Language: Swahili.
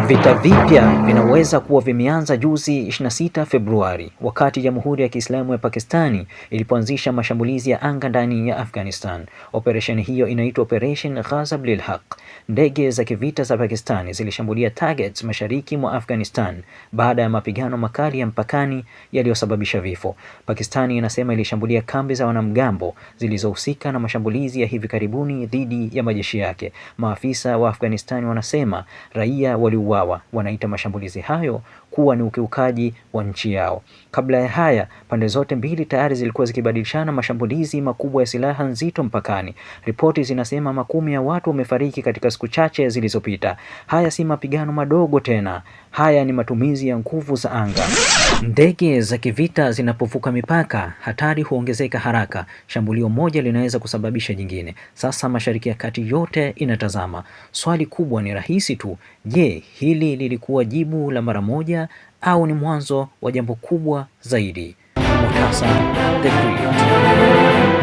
Vita vipya vinaweza kuwa vimeanza juzi 26 Februari wakati Jamhuri ya Kiislamu ya Pakistani ilipoanzisha mashambulizi ya anga ndani ya Afghanistan. Operesheni hiyo inaitwa Operation Ghazab Lil Haq. Ndege za kivita za Pakistani zilishambulia targets mashariki mwa Afghanistan baada ya mapigano makali ya mpakani yaliyosababisha vifo. Pakistani inasema ilishambulia kambi za wanamgambo zilizohusika na mashambulizi ya hivi karibuni dhidi ya majeshi yake. Maafisa wa Afghanistan wanasema raia waliuawa. Wanaita mashambulizi hayo kuwa ni ukiukaji wa nchi yao. Kabla ya haya, pande zote mbili tayari zilikuwa zikibadilishana mashambulizi makubwa ya silaha nzito mpakani. Ripoti zinasema makumi ya watu wamefariki katika siku chache zilizopita. Haya si mapigano madogo tena. Haya ni matumizi ya nguvu za anga. Ndege za kivita zinapovuka mipaka, hatari huongezeka haraka. Shambulio moja linaweza kusababisha jingine. Sasa Mashariki ya Kati yote inatazama. Swali kubwa ni rahisi tu. Je, hili lilikuwa jibu la mara moja au ni mwanzo wa jambo kubwa zaidi? Muhtasari The Great.